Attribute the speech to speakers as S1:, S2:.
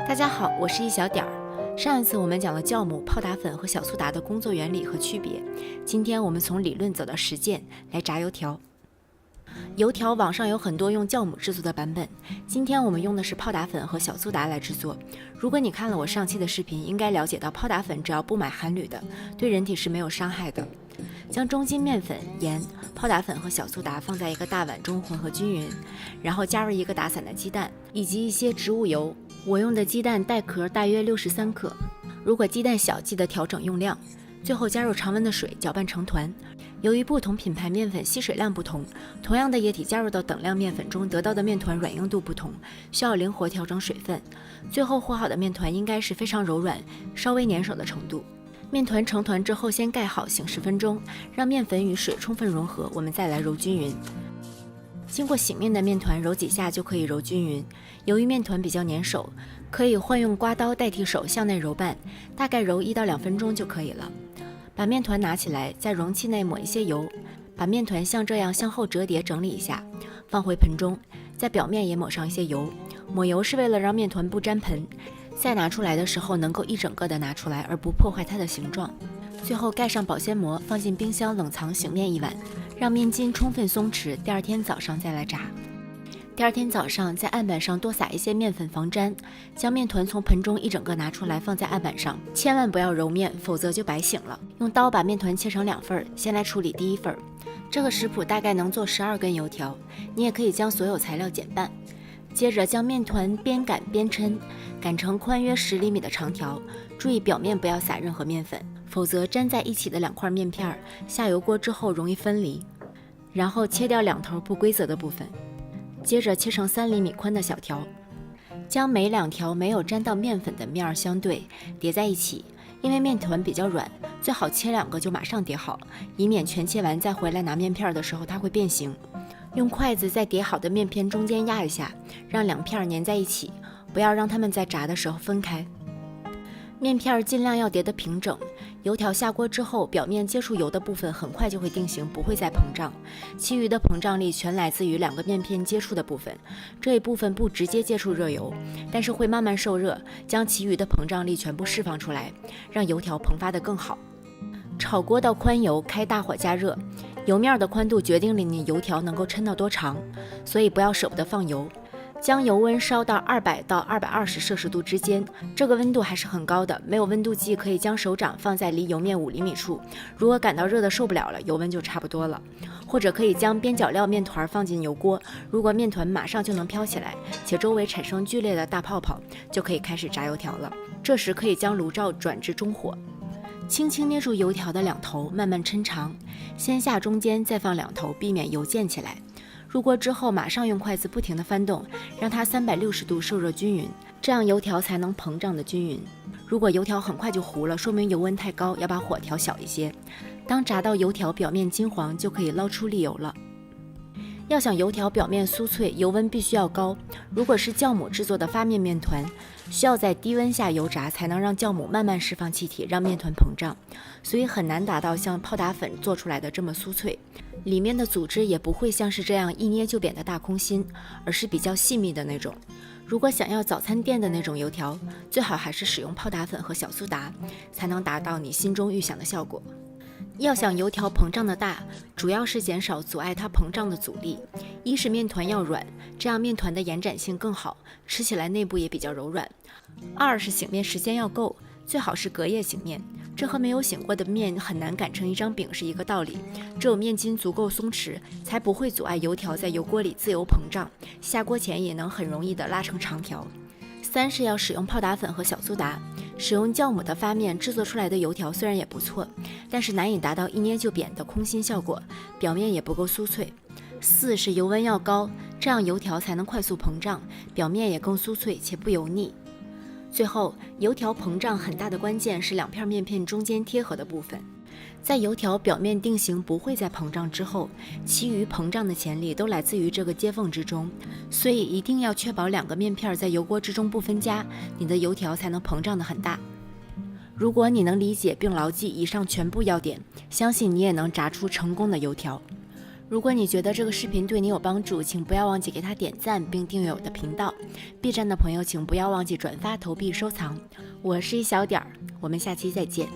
S1: 大家好，我是一小点儿。上一次我们讲了酵母、泡打粉和小苏打的工作原理和区别，今天我们从理论走到实践来炸油条。油条网上有很多用酵母制作的版本，今天我们用的是泡打粉和小苏打来制作。如果你看了我上期的视频，应该了解到泡打粉只要不买含铝的，对人体是没有伤害的。将中筋面粉、盐、泡打粉和小苏打放在一个大碗中混合均匀，然后加入一个打散的鸡蛋以及一些植物油。我用的鸡蛋带壳大约63克，如果鸡蛋小记得调整用量。最后加入常温的水搅拌成团。由于不同品牌面粉吸水量不同，同样的液体加入到等量面粉中得到的面团软硬度不同，需要灵活调整水分。最后和好的面团应该是非常柔软、稍微粘手的程度。面团成团之后先盖好醒10分钟，让面粉与水充分融合，我们再来揉均匀。经过醒面的面团揉几下就可以揉均匀。由于面团比较粘手，可以换用刮刀代替手向内揉拌，大概揉1到2分钟就可以了。把面团拿起来，在容器内抹一些油，把面团像这样向后折叠整理一下，放回盆中，在表面也抹上一些油。抹油是为了让面团不沾盆，再拿出来的时候能够一整个的拿出来，而不破坏它的形状。最后盖上保鲜膜，放进冰箱冷藏醒面1晚，让面筋充分松弛，第二天早上再来炸。第二天早上在案板上多撒一些面粉防粘，将面团从盆中一整个拿出来放在案板上，千万不要揉面，否则就白醒了。用刀把面团切成2份，先来处理第1份。这个食谱大概能做12根油条，你也可以将所有材料减半。接着将面团边擀边抻，擀成宽约10厘米的长条，注意表面不要撒任何面粉，否则粘在一起的2块面片下油锅之后容易分离。然后切掉2头不规则的部分，接着切成3厘米宽的小条，将每2条没有沾到面粉的面相对叠在一起。因为面团比较软，最好切2个就马上叠好，以免全切完再回来拿面片的时候它会变形。用筷子在叠好的面片中间压一下，让2片粘在一起，不要让它们在炸的时候分开。面片尽量要叠得平整。油条下锅之后，表面接触油的部分很快就会定型，不会再膨胀，其余的膨胀力全来自于2个面片接触的部分。这一部分不直接接触热油，但是会慢慢受热，将其余的膨胀力全部释放出来，让油条膨发得更好。炒锅到宽油，开大火加热，油面的宽度决定了你油条能够抻到多长，所以不要舍不得放油。将油温烧到200到220摄氏度之间，这个温度还是很高的。没有温度计可以将手掌放在离油面5厘米处，如果感到热的受不了了，油温就差不多了。或者可以将边角料面团放进油锅，如果面团马上就能飘起来，且周围产生剧烈的大泡泡，就可以开始炸油条了。这时可以将炉灶转至中火，轻轻捏住油条的2头，慢慢抻长，先下中间，再放2头，避免油溅起来。入锅之后马上用筷子不停地翻动，让它360度受热均匀，这样油条才能膨胀的均匀。如果油条很快就糊了，说明油温太高，要把火调小一些。当炸到油条表面金黄，就可以捞出沥油了。要想油条表面酥脆，油温必须要高。如果是酵母制作的发面面团，需要在低温下油炸，才能让酵母慢慢释放气体，让面团膨胀，所以很难达到像泡打粉做出来的这么酥脆。里面的组织也不会像是这样一捏就扁的大空心，而是比较细密的那种。如果想要早餐店的那种油条，最好还是使用泡打粉和小苏打，才能达到你心中预想的效果。要想油条膨胀的大，主要是减少阻碍它膨胀的阻力。一是面团要软，这样面团的延展性更好，吃起来内部也比较柔软。2是醒面时间要够，最好是隔夜醒面，这和没有醒过的面很难擀成一张饼是一个道理。只有面筋足够松弛，才不会阻碍油条在油锅里自由膨胀，下锅前也能很容易的拉成长条。3是要使用泡打粉和小苏打。使用酵母的发面制作出来的油条虽然也不错，但是难以达到一捏就扁的空心效果，表面也不够酥脆。4是油温要高，这样油条才能快速膨胀，表面也更酥脆且不油腻。最后，油条膨胀很大的关键是2片面片中间贴合的部分。在油条表面定型不会再膨胀之后，其余膨胀的潜力都来自于这个接缝之中，所以一定要确保2个面片在油锅之中不分家，你的油条才能膨胀得很大。如果你能理解并牢记以上全部要点，相信你也能炸出成功的油条。如果你觉得这个视频对你有帮助，请不要忘记给它点赞并订阅我的频道。B 站的朋友请不要忘记转发、投币、收藏。我是一小点儿，我们下期再见。